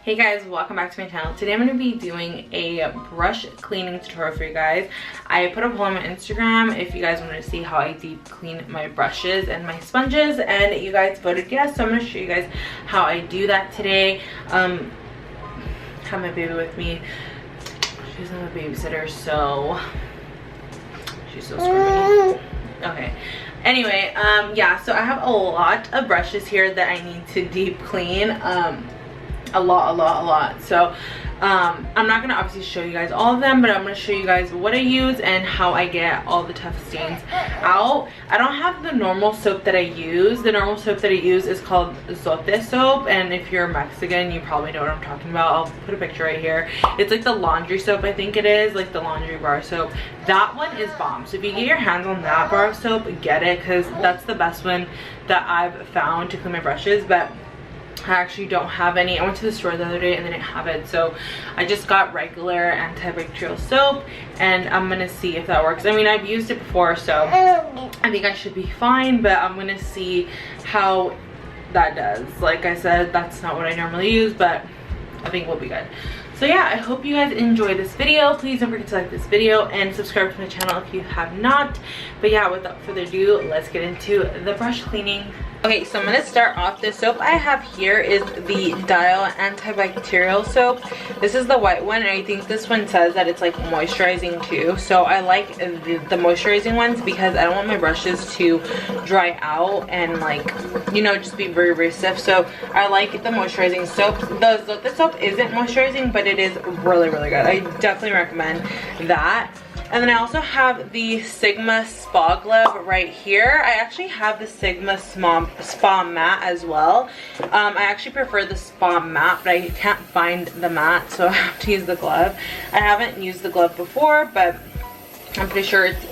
Hey guys, welcome back to my channel. Today I'm going to be doing a brush cleaning tutorial for you guys. I put a poll on my Instagram if you guys want to see how I deep clean my brushes and my sponges, and you guys voted yes, so I'm going to show you guys how I do that today. Have my baby with me. She's not a babysitter, so she's so screaming. Okay. Anyway, yeah, so I have a lot of brushes here that I need to deep clean. A lot. So I'm not gonna obviously show you guys all of them, but I'm gonna show you guys what I use and how I get all the tough stains out. I don't have the normal soap that I use. The normal soap that I use is called Zote soap, and if you're Mexican you probably know what I'm talking about. I'll put a picture right here. It's like the laundry soap, I think it is, like the laundry bar soap. That one is bomb. So if you get your hands on that bar of soap, get it, because that's the best one that I've found to clean my brushes. But I actually don't have any. I went to the store the other day and they didn't have it, so I just got regular antibacterial soap, and I'm gonna see if that works. I mean, I've used it before, so I think I should be fine, but I'm gonna see how that does. Like I said, that's not what I normally use, but I think we'll be good. So yeah, I hope you guys enjoy this video. Please don't forget to like this video and subscribe to my channel if you have not. But yeah, without further ado, let's get into the brush cleaning. Okay, so I'm going to start off. The soap I have here is the Dial antibacterial soap. This is the white one, and I think this one says that it's like moisturizing too. So I like the moisturizing ones because I don't want my brushes to dry out and, like, you know, just be very stiff. So I like the moisturizing soap. The soap isn't moisturizing, but it is really good. I definitely recommend that. And then I also have the Sigma Spa Glove right here. I actually have the Sigma Spa Matte as well. I actually prefer the Spa Matte, but I can't find the matte, so I have to use the glove. I haven't used the glove before, but I'm pretty sure it's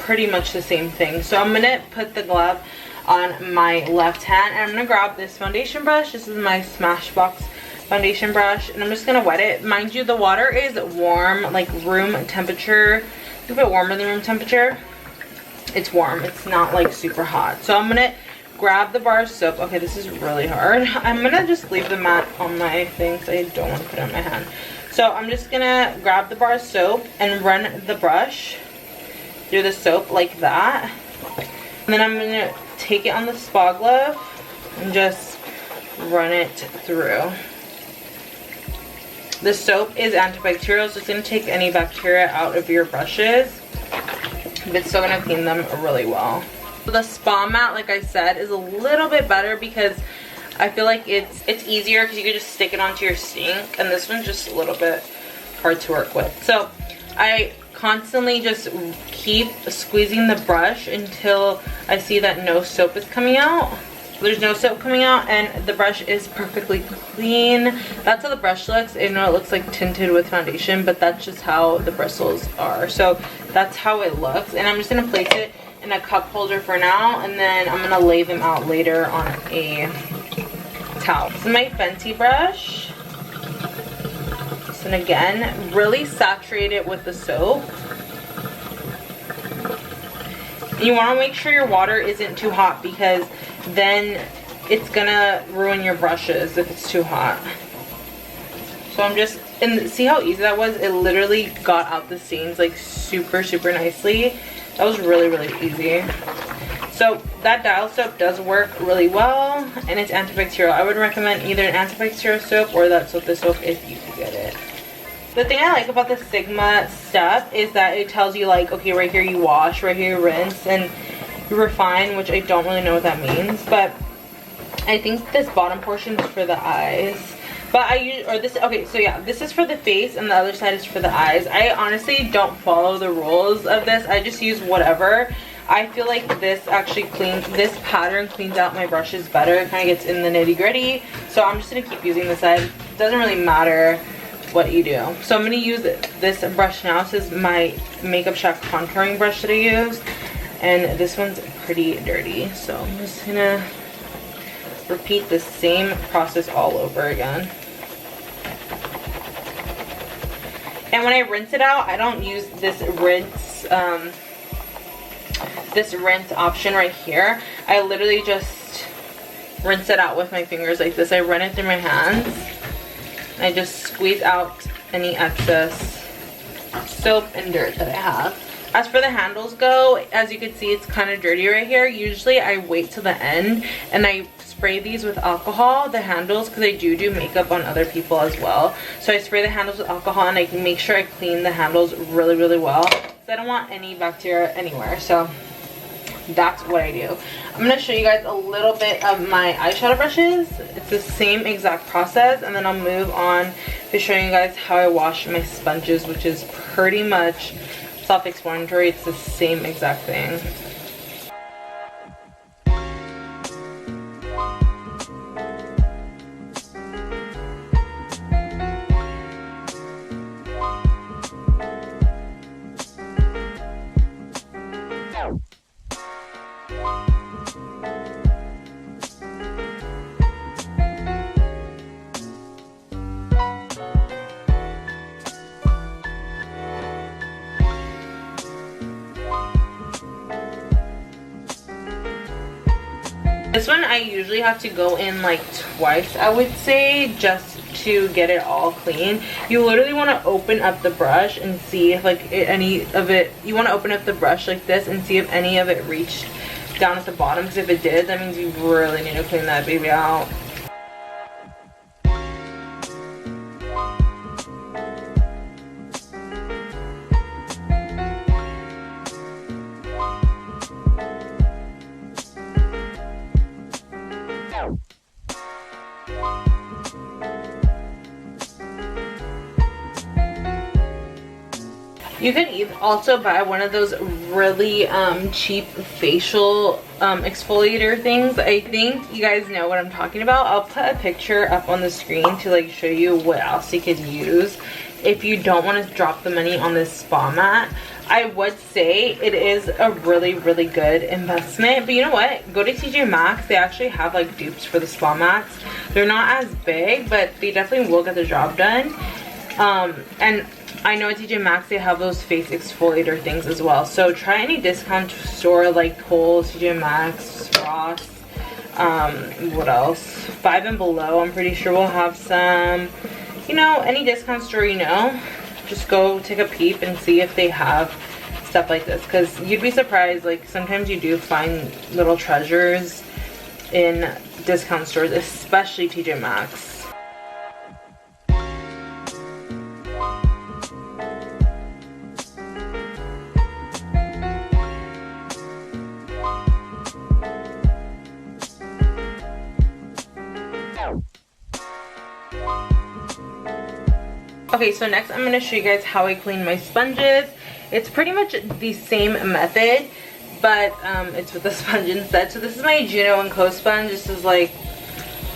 pretty much the same thing. So I'm gonna put the glove on my left hand, and I'm gonna grab this foundation brush. This is my Smashbox foundation brush, and I'm just gonna wet it. Mind you, the water is warm, like room temperature, a little bit warmer than room temperature. It's warm, it's not like super hot. So I'm gonna grab the bar of soap. Okay, this is really hard. I'm gonna just leave the mat on my thing because I don't want to put it on my hand. So I'm just gonna grab the bar of soap and run the brush through the soap like that, and then I'm gonna take it on the Spa Glove and just run it through. The soap is antibacterial, so it's going to take any bacteria out of your brushes, but it's still going to clean them really well. So the Spa Mat, like I said, is a little bit better because I feel like it's easier because you can just stick it onto your sink, and this one's just a little bit hard to work with. So I constantly just keep squeezing the brush until I see that no soap is coming out. There's no soap coming out and the brush is perfectly clean. That's how the brush looks. I know it looks like tinted with foundation, but that's just how the bristles are. So that's how it looks, and I'm just gonna place it in a cup holder for now, and then I'm gonna lay them out later on a towel. This is my Fenty brush. And again, really saturate it with the soap. You want to make sure your water isn't too hot, because then it's gonna ruin your brushes if it's too hot. So I'm just, and see how easy that was? It literally got out the stains like super nicely. That was really easy. So that Dial soap does work really well, and it's antibacterial. I would recommend either an antibacterial soap or that Zote soap if you can get it. The thing I like about the Sigma stuff is that it tells you, like, okay, right here you wash, right here you rinse, and you refine, which I don't really know what that means, but I think this bottom portion is for the eyes. But I use, or this, okay, so yeah, this is for the face and the other side is for the eyes. I honestly don't follow the rules of this. I just use whatever. I feel like this actually cleans, this pattern cleans out my brushes better. It kind of gets in the nitty gritty. So I'm just going to keep using this side. It doesn't really matter what you do. So I'm going to use this brush now. This is my Makeup Shack contouring brush that I use, and this one's pretty dirty, so I'm just going to repeat the same process all over again. And when I rinse it out, I don't use this rinse option right here. I literally just rinse it out with my fingers like this. I run it through my hands I just squeeze out any excess soap and dirt that I have. As for the handles go, as you can see, it's kind of dirty right here. Usually I wait till the end and I spray these with alcohol, the handles, because I do makeup on other people as well. So I spray the handles with alcohol and I can make sure I clean the handles really, really well, because I don't want any bacteria anywhere. So that's what I do. I'm going to show you guys a little bit of my eyeshadow brushes. It's the same exact process, and then I'll move on to showing you guys how I wash my sponges, which is pretty much self-explanatory. It's the same exact thing. This one I usually have to go in like twice, I would say, just to get it all clean. You literally want to open up the brush and see if like any of it, you want to open up the brush like this and see if any of it reached down at the bottom, because if it did, that means you really need to clean that baby out. You can also buy one of those really cheap facial exfoliator things. I think you guys know what I'm talking about. I'll put a picture up on the screen to like show you what else you could use if you don't want to drop the money on this spa mat. I would say it is a really, really good investment. But you know what? Go to TJ Maxx. They actually have like dupes for the spa mats. They're not as big, but they definitely will get the job done. And I know at TJ Maxx they have those face exfoliator things as well. So try any discount store like Kohl's, TJ Maxx, Ross, what else? 5 and Below, I'm pretty sure we'll have some. You know, any discount store, you know, just go take a peep and see if they have stuff like this, because you'd be surprised. Like sometimes you do find little treasures in discount stores, especially TJ Maxx. Okay, so next I'm going to show you guys how I clean my sponges. It's pretty much the same method, but it's with the sponge instead. So this is my Juno & Co sponge. This is like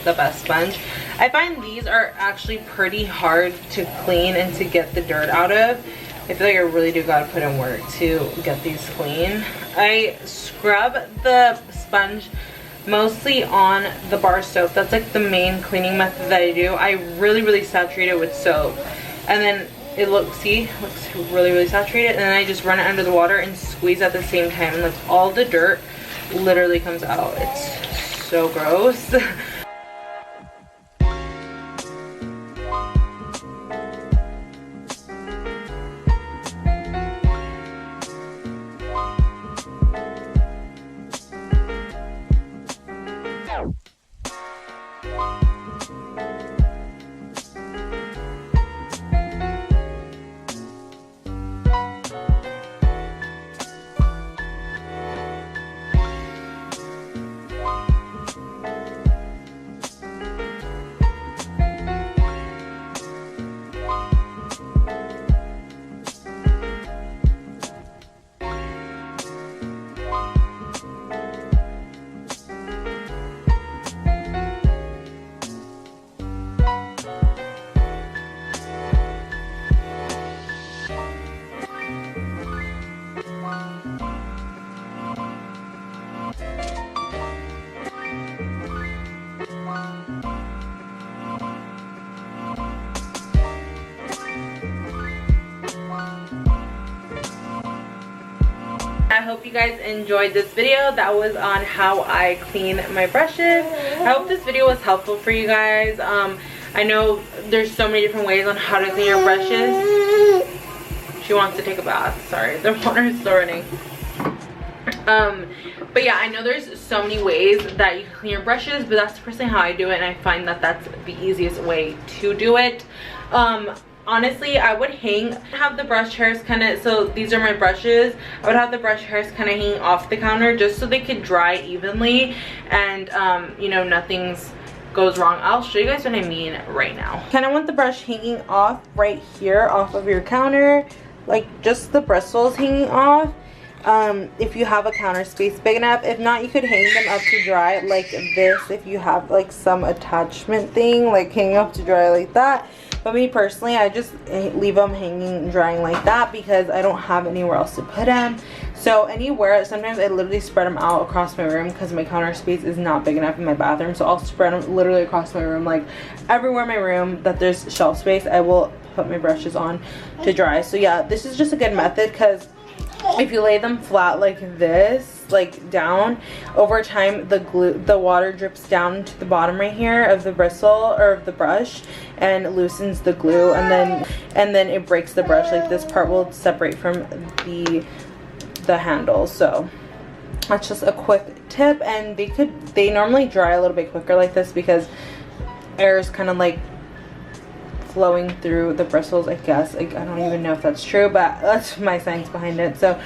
the best sponge. I find these are actually pretty hard to clean and to get the dirt out of. I feel like I really do gotta put in work to get these clean. I scrub the sponge mostly on the bar soap. That's like the main cleaning method that I do. I really saturate it with soap, and then it looks really saturated, and then I just run it under the water and squeeze at the same time, and like all the dirt literally comes out. It's so gross. I hope you guys enjoyed this video. That was on how I clean my brushes. I hope this video was helpful for you guys. I know there's so many different ways on how to clean your brushes. She wants to take a bath. Sorry, the water is still running. But yeah, I know there's so many ways that you can clean your brushes, but that's personally how I do it, and I find that that's the easiest way to do it. Honestly, I would have the brush hairs kind of, so these are my brushes, I would have the brush hairs kind of hanging off the counter just so they could dry evenly, and you know, nothing's goes wrong. I'll show you guys what I mean right now. Kind of want the brush hanging off right here off of your counter, like just the bristles hanging off. If you have a counter space big enough. If not, you could hang them up to dry like this if you have like some attachment thing, like hanging up to dry like that. But me personally, I just leave them hanging drying like that because I don't have anywhere else to put them. So anywhere, sometimes I literally spread them out across my room because my counter space is not big enough in my bathroom. So I'll spread them literally across my room, like everywhere in my room that there's shelf space, I will put my brushes on to dry. So yeah, this is just a good method because if you lay them flat like this, like down, over time the water drips down to the bottom right here of the bristle or of the brush and loosens the glue, and then it breaks the brush. Like this part will separate from the handle. So that's just a quick tip, and they normally dry a little bit quicker like this because air is kind of like flowing through the bristles, I guess. Like, I don't even know if that's true, but that's my science behind it. So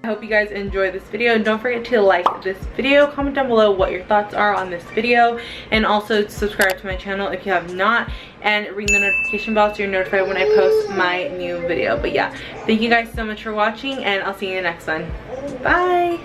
I hope you guys enjoyed this video, and don't forget to like this video, comment down below what your thoughts are on this video, and also subscribe to my channel if you have not, and ring the notification bell so you're notified when I post my new video. But yeah, thank you guys so much for watching, and I'll see you in the next one. Bye.